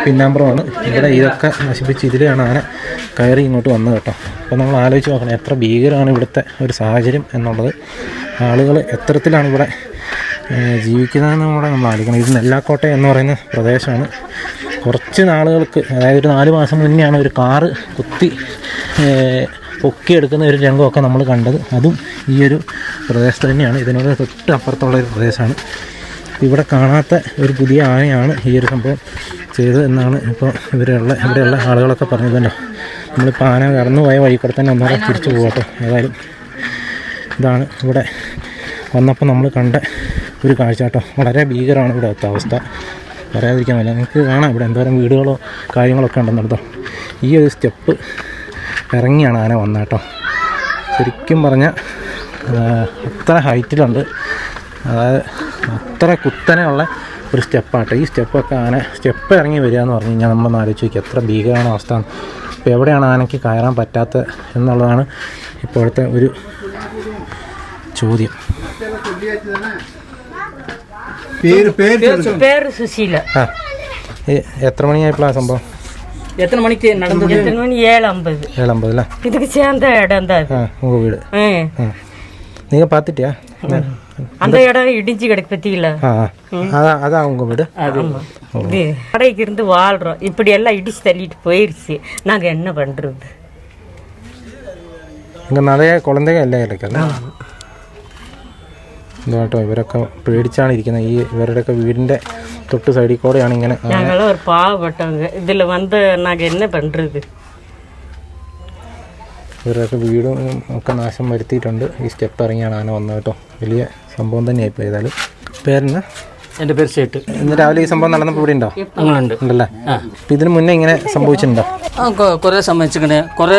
പിന്നാമ്പുറമാണ്. ഇവിടെ ഇതൊക്കെ നശിപ്പിച്ച് ഇതിലെയാണ് ആന കയറി ഇങ്ങോട്ട് വന്നത് കേട്ടോ. അപ്പോൾ നമ്മൾ ആലോചിച്ച് നോക്കണം എത്ര ഭീകരമാണ് ഇവിടുത്തെ ഒരു സാഹചര്യം എന്നുള്ളത്. ആളുകൾ എത്തരത്തിലാണ് ഇവിടെ ജീവിക്കുന്നതെന്ന് കൂടെ നമ്മൾ ആലോചിക്കണം. ഇത് നെല്ലാക്കോട്ട എന്ന് പറയുന്ന പ്രദേശമാണ്. കുറച്ച് നാളുകൾക്ക്, അതായത് ഒരു 4 മാസം മുന്നെയാണ് ഒരു കാറ് കുത്തി പൊക്കിയെടുക്കുന്ന ഒരു രംഗമൊക്കെ നമ്മൾ കണ്ടത്. അതും ഈ ഒരു പ്രദേശത്ത് തന്നെയാണ്. ഇതിനോട് തൊട്ട് അപ്പുറത്തുള്ള ഒരു പ്രദേശമാണ്. ഇവിടെ കാണാത്ത ഒരു പുതിയ ആനയാണ് ഈ ഒരു സംഭവം ചെയ്തത് എന്നാണ് ഇപ്പോൾ ഇവിടെയുള്ള ആളുകളൊക്കെ പറഞ്ഞതല്ലോ. നമ്മളിപ്പോൾ ആന കടന്നു പോയ വഴി കൂടെ തന്നെ ഒന്നുകൂടെ തിരിച്ചു പോകട്ടോ. ഏതായാലും ഇതാണ് ഇവിടെ വന്നപ്പോൾ നമ്മൾ കണ്ട ഒരു കാഴ്ച കേട്ടോ. വളരെ ഭീകരമാണ് ഇവിടുത്തെ അവസ്ഥ, പറയാതിരിക്കാൻ പറ്റില്ല. നിങ്ങൾക്ക് കാണാം ഇവിടെ എന്തോരം വീടുകളോ കാര്യങ്ങളൊക്കെ ഉണ്ടെന്നർത്ഥം. ഈ ഒരു സ്റ്റെപ്പ് ഇറങ്ങിയാണ് ആന വന്നത് കേട്ടോ. ശരിക്കും പറഞ്ഞാൽ അത്ര ഹൈറ്റിലുണ്ട്, അതായത് അത്ര കുത്തനെയുള്ള ഒരു സ്റ്റെപ്പാട്ടോ. ഈ സ്റ്റെപ്പൊക്കെ ആന സ്റ്റെപ്പ് ഇറങ്ങി വരിക എന്ന് പറഞ്ഞു കഴിഞ്ഞാൽ നമ്മളൊന്ന് ആലോചിച്ച് നോക്കി എത്ര ഭീകരമാണ് അവസ്ഥ. ഇപ്പോൾ എവിടെയാണ് ആനയ്ക്ക് കയറാൻ പറ്റാത്തത് എന്നുള്ളതാണ് ഇപ്പോഴത്തെ ഒരു ചോദ്യം. പേര് സുശീല. ആ, എത്ര മണിയായപ്പോഴാണ് സംഭവം? எத்தனை மணிக்கு நடந்தது? 7:50. 7:50 അല്ലേ? இதுக்கு சேர்ந்த இடம் தான் அது. உங்கள் வீடு. நீங்கள் பார்த்துட்டியா? அந்த இடம் இடிஞ்சு கிடக்கு பத்தியில. அதான் உங்கள் வீடு? இது கடைக்கு இருந்து வாழ்றோம், இப்படி எல்லாம் இடிச்சு தள்ளிட்டு போயிருச்சு. நாங்க என்ன பண்றது? இங்கே நிறைய குழந்தைங்க எல்லாம் இருக்குல்ல. കേട്ടോ ഇവരൊക്കെ പേടിച്ചാണ് ഇരിക്കുന്നത്. ഈ ഇവരുടെയൊക്കെ വീടിൻ്റെ തൊട്ട് സൈഡിൽ കൂടെയാണ് ഇങ്ങനെ. ഞങ്ങള് ഒരു പാവപ്പെട്ടവங்க, ഇതിൽ വന്ന് നാങ്ക എന്നെ പண்றது? ഇവരുടെയൊക്കെ വീടും ഒക്കെ നാശം വരുത്തിയിട്ടുണ്ട്. ഈ സ്റ്റെപ്പ് ഇറങ്ങിയാണ് ആന വന്നത് കേട്ടോ. വലിയ സംഭവം തന്നെയായിപ്പോൾ. ഏതായാലും പേരെന്നാ? എൻ്റെ പേര് ചേട്ട്. ഇന്ന് രാവിലെ ഈ സംഭവം നടന്നപ്പോൾ ഇവിടെ ഉണ്ടോ? അങ്ങനെയുണ്ട് ഉണ്ടല്ലേ. അപ്പം ഇതിന് മുന്നേ ഇങ്ങനെ സംഭവിച്ചിട്ടുണ്ടോ? കുറേ സംഭവിച്ചിക്കണേ, കുറേ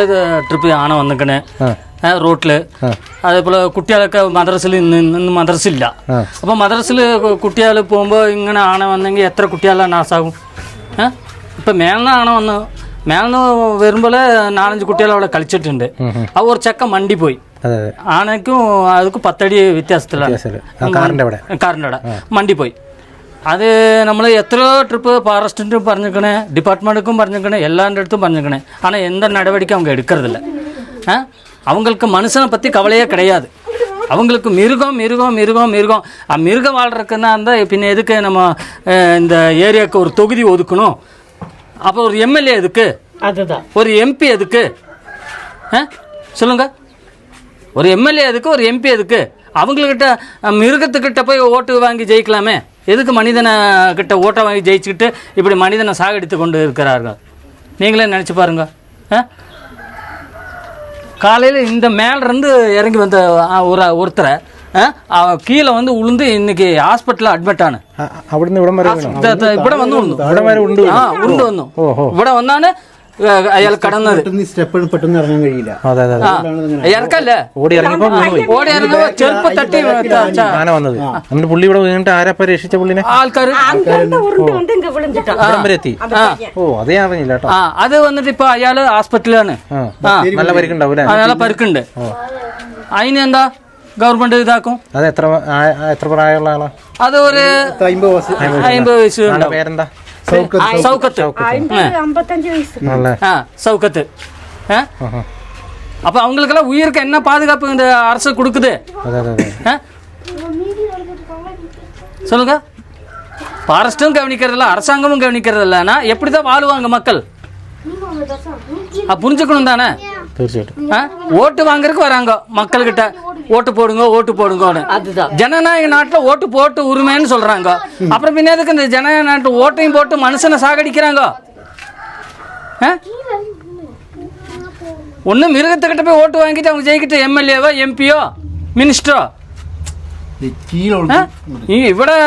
ട്രിപ്പ് ആന വന്നിക്കണേ റോട്ടില്. അതേപോലെ കുട്ടികളൊക്കെ മദ്രസിൽ ഇന്ന് മദ്രസില്ല. അപ്പോൾ മദ്രസിൽ കുട്ടികൾ പോകുമ്പോൾ ഇങ്ങനെ ആന വന്നെങ്കിൽ എത്ര കുട്ടികളെ നാശാകും. ഇപ്പം മേൽന്ന് ആന വന്ന് മേൽന്ന് വരുമ്പോൾ 4-5 കുട്ടികൾ അവിടെ കളിച്ചിട്ടുണ്ട്. അപ്പോൾ ഒരു ചെക്ക മണ്ടി പോയി. ആനയ്ക്കും അതൊക്കെ 10 അടി വ്യത്യാസത്തിലാണ് കാറിൻ്റെ അവിടെ മണ്ടി പോയി. അത് നമ്മൾ എത്രയോ ട്രിപ്പ് ഫോറസ്റ്റിനും പറഞ്ഞിരിക്കണേ, ഡിപ്പാർട്ട്മെൻറ്റുക്കും പറഞ്ഞിരിക്കണേ, എല്ലാവരുടെ അടുത്തും പറഞ്ഞിരിക്കണേ. ஆனால் எந்த நடவடிக்கை அவங்க எடுக்கிறதில்ல. அவங்களுக்கு மனுஷனை பற்றி கவலையே கிடையாது. அவங்களுக்கு மிருகம் மிருகம் மிருகம் மிருகம் மிருகம் வாழ்றதுக்குன்னா இருந்தால் பின்ன எதுக்கு நம்ம இந்த ஏரியாவுக்கு ஒரு தொகுதி ஒதுக்கணும்? அப்போ ஒரு எம்எல்ஏ எதுக்கு? அதுதான். ஒரு எம்பி எதுக்கு? சொல்லுங்க. ஒரு எம்எல்ஏ எதுக்கு, ஒரு எம்பி எதுக்கு? அவங்கக்கிட்ட மிருகத்துக்கிட்ட போய் ஓட்டு வாங்கி ஜெயிக்கலாமே, எதுக்கு மனிதனை கிட்ட ஓட்டை வாங்கி ஜெயிச்சுக்கிட்டு இப்படி மனிதனை சாகடித்து கொண்டு இருக்கிறார்கள்? நீங்களே நினச்சி பாருங்க. காலையில் இந்த மேலேருந்து இறங்கி வந்த ஒருத்தரை கீழே வந்து உளுந்து இன்னைக்கு ஹாஸ்பிட்டலில் அட்மிட் ஆன. അവിടുന്ന് ഇവിടം വരെ ഇവിടെ വന്നു ഉരുണ്ട് വന്നു. ഇവിടെ വന്നാണ് അയാൾ കടന്നത്. പെട്ടെന്ന് ഇറങ്ങാൻ കഴിയില്ല. ഇറക്കല്ലേ, ഓടി ഇറങ്ങിയപ്പോ ചെറുപ്പം തട്ടി ആന വന്നത്. എന്നിട്ട് പുള്ളി ഇവിടെ വീണിട്ട് ആരാപ്പ രക്ഷിച്ച പുള്ളിനെ? ആൾക്കാർ വരെ എത്തി. ഓ അതേ അറിഞ്ഞില്ല കേട്ടോ. അത് വന്നിട്ട് ഇപ്പൊ അയാള് ഹോസ്പിറ്റലാണ്. നല്ല പരിക്കുണ്ടാവും. നല്ല പരിക്കുണ്ട്. അതിനെന്താ ഗവൺമെന്റ് ഇതാക്കും. അത് എത്ര പ്രായമുള്ള ആളാ? അത് ഒരു 50 വയസ്സ്. പേരെന്താ? സൗക്കത്ത്. சவுக்கத்து. அப்போ அவங்களுக்கெல்லாம் உயிருக்கு என்ன பாதுகாப்பு இந்த அரசு கொடுக்குது? சொல்லுங்க. ஃபாரஸ்ட்டும் கவனிக்கிறதில்ல, அரசாங்கமும் கவனிக்கிறதில்லன்னா எப்படி தான் வாழுவாங்க மக்கள்? புரிஞ்சுக்கணும் தானே. തീർച്ചയായിട്ടും ஓட்டு வாங்குறதுக்கு வராங்க மக்கள்கிட்ட, ஓட்டு போடுங்க ஓட்டு போடுங்கன்னு. அதுதான் ஜனநாயக நாட்டில் ஓட்டு போட்டு உரிமைன்னு சொல்றாங்க. அப்புறம் பின்ன எதுக்கு இந்த ஜனநாயக நாட்டு ஓட்டையும் போட்டு மனுஷனை சாகடிக்கிறாங்க? ஒன்று மிருகத்துக்கிட்ட போய் ஓட்டு வாங்கிட்டு அவங்க ஜெயிக்கிட்ட எம்எல்ஏவோ எம்பியோ மினிஸ்டரோ. ഇവിടെ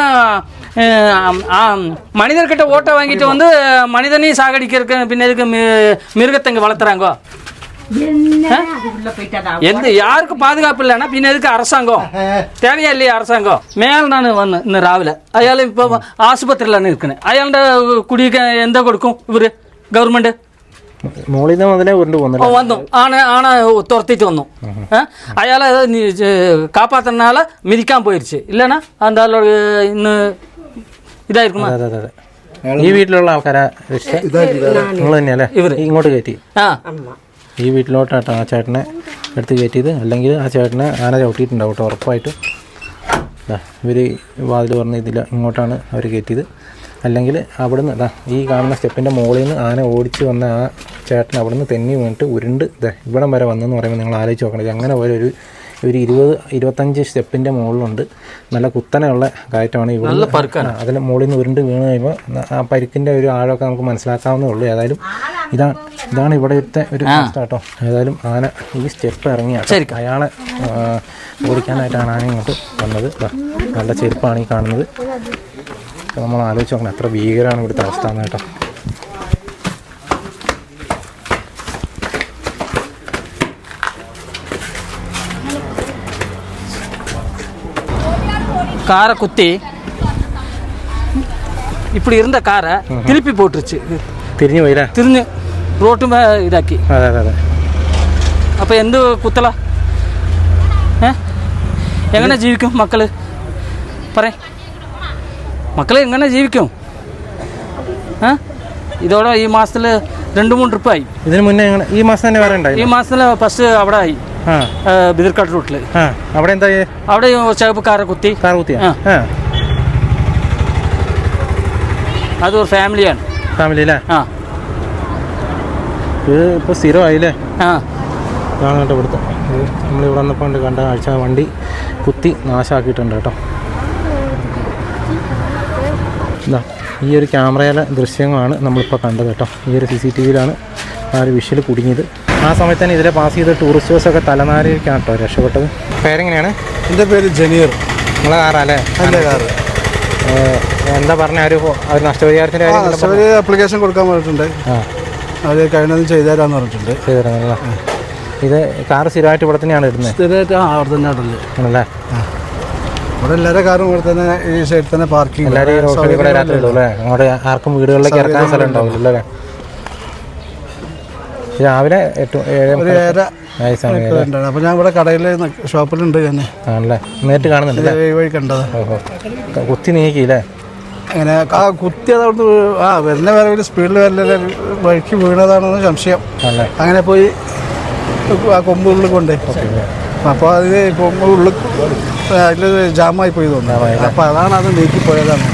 மனிதர்கிட்ட ஓட்டை வாங்கிட்டு வந்து மனிதனையும் சாகடிக்கிறதுக்கு பின்ன எதுக்கு மிருகத்தை இங்கே வளர்த்துறாங்க? எந்த யாருக்கும் பாதுகாப்பு இல்லைன்னா பின்ன எதுக்கு அரசாங்கம்? தேவையா இல்லையா அரசாங்கம்? மேல் நான் വന്ന് ഇന്ന് രാവിലെ അയാൾ ഇപ്പോൾ ആശുപത്രിയിലാണ് നിൽക്കുന്നത്. അയാളുടെ കുടിയൊക്കെ എന്താ കൊടുക്കും ഇവര് ഗവൺമെന്റ്? വന്നു ആണ തുറത്തിട്ട് വന്നു. അയാളെ കാപ്പാത്തുന്നാല മിതിക്കാൻ പോയിരിച്ച് ഇല്ലണ എന്താ ഇന്ന് ഇതായിരിക്കും. ഈ വീട്ടിലുള്ള ആൾക്കാരാ നിങ്ങൾ തന്നെയല്ലേ ഇവർ ഇങ്ങോട്ട് കയറ്റി? ഈ വീട്ടിലോട്ടാട്ടോ ആ ചേട്ടനെ എടുത്ത് കയറ്റിയത്. അല്ലെങ്കിൽ ആ ചേട്ടനെ ആന ചവിട്ടിയിട്ടുണ്ടാവും കേട്ടോ ഉറപ്പായിട്ട്. ഇവർ വാതിൽ പറഞ്ഞ ഇതിൽ ഇങ്ങോട്ടാണ് അവർ കയറ്റിയത്. അല്ലെങ്കിൽ അവിടുന്ന് ഈ കാണുന്ന സ്റ്റെപ്പിൻ്റെ മുകളിൽ നിന്ന് ആന ഓടിച്ച് വന്ന ആ ചേട്ടൻ അവിടുന്ന് തെന്നി വീണിട്ട് ഉരുണ്ട് ഇവിടം വരെ വന്നെന്ന് പറയുമ്പോൾ നിങ്ങൾ ആലോചിച്ച് നോക്കണം. അങ്ങനെ ഒരു ഒരു 20-25 സ്റ്റെപ്പിൻ്റെ മുകളിലുണ്ട്. നല്ല കുത്തനെയുള്ള കയറ്റമാണ്. ഇവിടെ അതിൽ മുകളിൽ നിന്ന് ഉരുണ്ട് വീണ് കഴിയുമ്പോൾ ആ പരിക്കിൻ്റെ ഒരു ആഴമൊക്കെ നമുക്ക് മനസ്സിലാക്കാവുന്നേ ഉള്ളൂ. ഏതായാലും ഇതാണ് ഇവിടുത്തെ ഒരു അവസ്ഥ കേട്ടോ. ഏതായാലും ആന ഈ സ്റ്റെപ്പ് ഇറങ്ങിയാണ് അയാളെ ഓടിക്കാനായിട്ടാണ് ആന ഇങ്ങോട്ട് വന്നത്. നല്ല ചെരുപ്പാണ് ഈ കാണുന്നത്. നമ്മൾ ആലോചിച്ച് നോക്കണം എത്ര ഭീകരമാണ് ഇവിടുത്തെ അവസ്ഥ എന്ന് കേട്ടോ. காரை குத்தி இப்படி இருந்த காரை திருப்பி போட்டுருச்சு. തിരിഞ്ഞു പോയില്ലേ? തിരിഞ്ഞ് റോട്ടും ഇതാക്കി. അതെ അതെ അതെ. അപ്പോൾ എന്ത് കുത്തല? എങ്ങനെ ജീവിക്കും മക്കൾ? പറയും മക്കൾ എങ്ങനെ ജീവിക്കും? ഇതോടെ ഈ മാസത്തിൽ 2-3 ട്രിപ്പായി. ഇതിന് മുന്നേ ഈ മാസം തന്നെ വേറെ ഉണ്ടായി? ഈ മാസത്തിൽ ഫസ്റ്റ് അവിടെ ആയി ബിദർക്കാട് റൂട്ടിൽ. അവിടെ എന്താ? അവിടെ ചുവപ്പ് കാറ് കുത്തിയ അതൊരു ഫാമിലിയാണ്. ഫാമിലി അല്ലേ? ഇത് ഇപ്പോൾ സ്ഥിരമായില്ലേ? ഇതാണ് കേട്ടോ ഇവിടുത്തെ. നമ്മളിവിടെ വന്നപ്പോൾ കണ്ട ആഴ്ച വണ്ടി കുത്തി നാശമാക്കിയിട്ടുണ്ട് കേട്ടോ. എന്താ ഈ ഒരു ക്യാമറയിലെ ദൃശ്യങ്ങളാണ് നമ്മളിപ്പോൾ കണ്ടത് കേട്ടോ. ഈ ഒരു CCTVയിലാണ് ആ ഒരു വിഷ്വൽ കുടുങ്ങിയത്. ആ സമയത്ത് തന്നെ ഇതിലെ പാസ് ചെയ്ത ടൂറിസ്റ്റ് ബസ്സൊക്കെ തലനാരിക്കാണ് കേട്ടോ രക്ഷപ്പെട്ടത്. പേരെങ്ങനെയാണ്? എൻ്റെ പേര് ജനീർ. നിങ്ങളെ കാറല്ലേ? എൻ്റെ കാറ്. എന്താ പറഞ്ഞ ഒരു നഷ്ടപരിഹാരത്തിൻ്റെ ആപ്ലിക്കേഷൻ കൊടുക്കാൻ പറഞ്ഞിട്ടുണ്ട്. അത് കഴിഞ്ഞത് ചെയ്തുതരാന്ന് പറഞ്ഞിട്ടുണ്ട്. ചെയ്തുതരാന്നല്ലേ? ഇത് കാറ് സ്ഥിരമായിട്ട് ഇവിടെ തന്നെയാണ് ഇടുന്നത്? സ്ഥിരമായിട്ട് അവിടെ തന്നെ ആണല്ലേ? ഇവിടെ എല്ലാവരുടെ കാറും ഇവിടെ തന്നെ ഈ സൈഡിൽ തന്നെ പാർക്കിംഗ്. എല്ലാവരും ഈ റോഡിൽ കൂടെ രാത്രി ഇടും അല്ലേ? അങ്ങോട്ട് ആർക്കും വീടുകളിലേക്ക് ഇറക്കാൻ സ്ഥലം ഉണ്ടാവില്ല അല്ലേ? രാവിലെ 8-7 അപ്പോൾ ഞാൻ ഇവിടെ കടയിൽ ഷോപ്പിലുണ്ട് തന്നെ. ആണല്ലേ? നേരിട്ട് കാണുന്നുണ്ട്? വഴി കണ്ടത്. കുത്തി നീക്കിയില്ലേ? അങ്ങനെ കുത്തി അതവിടുന്ന് വരുന്ന വേറെ ഒരു സ്പീഡിൽ വല്ല വഴിക്ക് വീണതാണെന്ന് സംശയം. അങ്ങനെ പോയി ആ കൊമ്പ് ഉള്ളിൽ കൊണ്ടേ. അപ്പോൾ അതിൽ കൊമ്പ് ഉള്ളിൽ അതിൽ ജാമായി പോയി തോന്നുന്നു. അപ്പോൾ അതാണ് അത് നീക്കിപ്പോയതാണ്.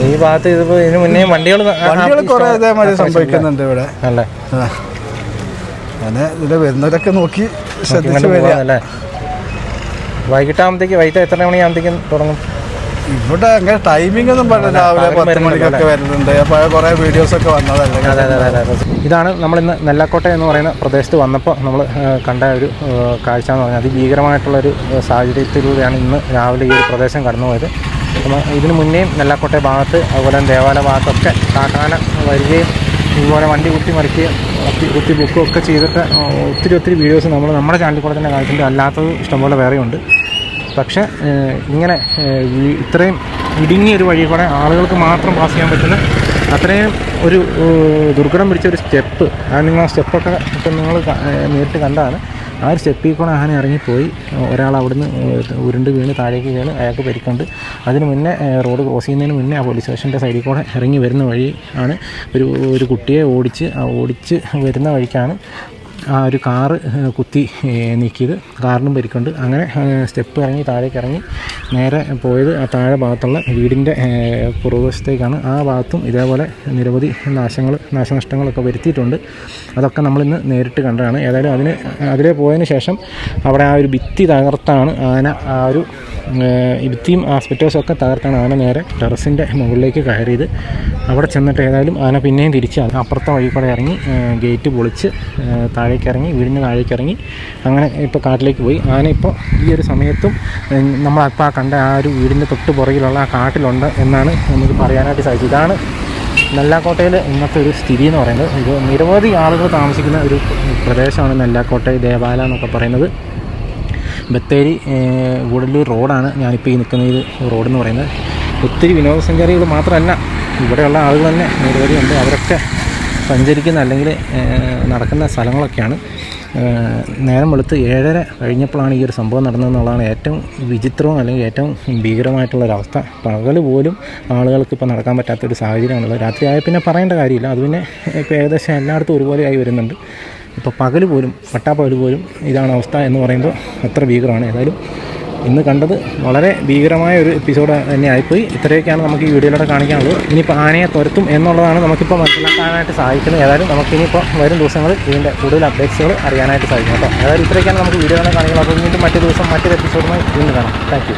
ഈ ഭാഗത്ത് ഇതിപ്പോൾ ഇതിന് മുന്നേ വണ്ടികൾ കുറേ ഇതേമാതിരി സംഭവിക്കുന്നുണ്ട് ഇവിടെ. അല്ലേ? അങ്ങനെ ഇതിൽ വരുന്നവരൊക്കെ നോക്കി ശ്രദ്ധിച്ച് വരിക. വൈകിട്ട് എത്ര മണിയാകുമ്പോഴത്തേക്കും തുടങ്ങും? ഇവിടെ അങ്ങനെ ടൈമിംഗ് ഒന്നും പറഞ്ഞില്ല. രാവിലെ 10 മണിക്കൊക്കെ വരുന്നുണ്ട്. അപ്പോൾ കുറേ വീഡിയോസൊക്കെ വന്നതല്ലേ. ഇതാണ് നമ്മളിന്ന് നെല്ലാക്കോട്ട എന്ന് പറയുന്ന പ്രദേശത്ത് വന്നപ്പോൾ നമ്മൾ കണ്ട ഒരു കാഴ്ച എന്ന് പറഞ്ഞാൽ അതിഭീകരമായിട്ടുള്ളൊരു സാഹചര്യത്തിലൂടെയാണ് ഇന്ന് രാവിലെ ഈ ഒരു പ്രദേശം കടന്നുപോയത്. അപ്പോൾ ഇതിന് മുന്നേയും നെല്ലാക്കോട്ട ഭാഗത്ത് അതുപോലെ ദേവാലയ ഭാഗത്തൊക്കെ കാട്ടാന വരികയും ഇതുപോലെ വണ്ടി കുത്തി മറിക്കുകയും കുത്തി ബുക്കും ഒക്കെ ചെയ്തിട്ട് ഒത്തിരി വീഡിയോസ് നമ്മുടെ ചാനലിൽ കൂടെ തന്നെ കാണിച്ചിട്ടുണ്ട്. അല്ലാത്തത് ഇഷ്ടംപോലെ വേറെയുണ്ട്. പക്ഷേ ഇങ്ങനെ ഇത്രയും ഇടുങ്ങിയൊരു വഴി കൂടെ ആളുകൾക്ക് മാത്രം പാസ് ചെയ്യാൻ പറ്റുന്ന അത്രയും ഒരു ദുർഘടം പിടിച്ച ഒരു സ്റ്റെപ്പ്, നിങ്ങൾ ആ സ്റ്റെപ്പൊക്കെ ഇപ്പം നിങ്ങൾ നേരിട്ട് കണ്ടതാണ്. ആ ഒരു സ്റ്റെപ്പിൽ കൂടെ ആന ഇറങ്ങിപ്പോയി. ഒരാൾ അവിടുന്ന് ഉരുണ്ട് വീണ് താഴേക്ക് വീണ് അയാൾക്ക് പരിക്കുണ്ട്. അതിന് മുന്നേ റോഡ് ക്രോസ് ചെയ്യുന്നതിന് മുന്നേ ആ പോലീസ് സ്റ്റേഷൻ്റെ സൈഡിൽ കൂടെ ഇറങ്ങി വരുന്ന വഴി ആണ് ഒരു കുട്ടിയെ ഓടിച്ച് വരുന്ന വഴിക്കാണ് ആ ഒരു കാറ് കുത്തി നീക്കിയത്. കാറിനും പരിക്കുണ്ട്. അങ്ങനെ സ്റ്റെപ്പ് ഇറങ്ങി താഴേക്ക് ഇറങ്ങി നേരെ പോയത് ആ താഴെ ഭാഗത്തുള്ള വീടിൻ്റെ പുറകുവശത്തേക്കാണ്. ആ ഭാഗത്തും ഇതേപോലെ നിരവധി നാശനഷ്ടങ്ങളൊക്കെ വരുത്തിയിട്ടുണ്ട്. അതൊക്കെ നമ്മളിന്ന് നേരിട്ട് കണ്ടതാണ്. ഏതായാലും അതിലെ പോയതിന് ശേഷം അവിടെ ആ ഒരു ഭിത്തി തകർത്താണ് ആന ആ ഒരു ഭിത്തിയും ആസ്പെറ്റോസൊക്കെ തകർത്താണ് ആന നേരെ ടെറസിൻ്റെ മുകളിലേക്ക് കയറിയത്. അവിടെ ചെന്നിട്ട് ഏതായാലും ആന പിന്നെയും തിരിച്ച് അപ്പുറത്തെ വഴി കൂടെ ഇറങ്ങി ഗേറ്റ് പൊളിച്ച് താഴേക്ക് ഇറങ്ങി വീടിന് താഴേക്ക് ഇറങ്ങി അങ്ങനെ ഇപ്പോൾ കാട്ടിലേക്ക് പോയി. ആന ഇപ്പോൾ ഈ ഒരു സമയത്തും നമ്മളപ്പോൾ കണ്ട ആ ഒരു വീടിൻ്റെ തൊട്ട് പുറകിലുള്ള ആ കാട്ടിലുണ്ട് എന്നാണ് നമുക്ക് പറയാനായിട്ട് സാധിച്ചത്. ഇതാണ് നെല്ലാക്കോട്ടയിൽ ഇന്നത്തെ ഒരു സ്ഥിതി എന്ന് പറയുന്നത്. ഇത് നിരവധി ആളുകൾ താമസിക്കുന്ന ഒരു പ്രദേശമാണ് നെല്ലാക്കോട്ട ദേവാലയം എന്നൊക്കെ പറയുന്നത്. ബത്തേരി ഗൂഡല്ലൂർ റോഡാണ് ഞാനിപ്പോൾ ഈ നിൽക്കുന്ന ഈ റോഡെന്ന് പറയുന്നത്. ഒത്തിരി വിനോദസഞ്ചാരികൾ മാത്രമല്ല ഇവിടെയുള്ള ആളുകൾ തന്നെ നിരവധിയുണ്ട്. അവരൊക്കെ സഞ്ചരിക്കുന്ന അല്ലെങ്കിൽ നടക്കുന്ന സ്ഥലങ്ങളൊക്കെയാണ്. നേരം വെളുത്ത് 7:30 കഴിഞ്ഞപ്പോഴാണ് ഈ ഒരു സംഭവം നടന്നതെന്നുള്ളതാണ് ഏറ്റവും വിചിത്രവും അല്ലെങ്കിൽ ഏറ്റവും ഭീകരമായിട്ടുള്ളൊരവസ്ഥ. പകൽ പോലും ആളുകൾക്ക് ഇപ്പോൾ നടക്കാൻ പറ്റാത്തൊരു സാഹചര്യമാണുള്ളത്. രാത്രിയായ പിന്നെ പറയേണ്ട കാര്യമില്ല. അത് പിന്നെ ഇപ്പോൾ ഏകദേശം എല്ലായിടത്തും ഒരുപോലെയായി വരുന്നുണ്ട്. ഇപ്പോൾ പകൽ പോലും പട്ടാപ്പകൽ പോലും ഇതാണ് അവസ്ഥ എന്ന് പറയുമ്പോൾ അത്ര ഭീകരമാണ്. ഏതായാലും ഇന്ന് കണ്ടത് വളരെ ഭീകരമായ ഒരു എപ്പിസോഡ് തന്നെ ആയിപ്പോയി. ഇത്രയൊക്കെയാണ് നമുക്ക് ഈ വീഡിയോയിലൂടെ കാണിക്കാനുള്ളത്. ഇനിയിപ്പോൾ ആനയെ തുരത്തും എന്നുള്ളതാണ് നമുക്കിപ്പോൾ മനസ്സിലാക്കാനായിട്ട് സാധിക്കുന്നത്. ഏതായാലും നമുക്കിനിയിപ്പോൾ വരും ദിവസങ്ങളിൽ ഇതിൻ്റെ കൂടുതൽ അപ്ഡേറ്റ്സുകൾ അറിയാനായിട്ട് സാധിക്കും കേട്ടോ. ഏതായാലും ഇത്രയൊക്കെയാണ് നമുക്ക് വീഡിയോയിലൂടെ കാണിക്കുന്നത്. അപ്പോൾ വീണ്ടും മറ്റൊരു ദിവസം മറ്റൊരു എപ്പിസോഡുമായി വീണ്ടും കാണാം. Thank you.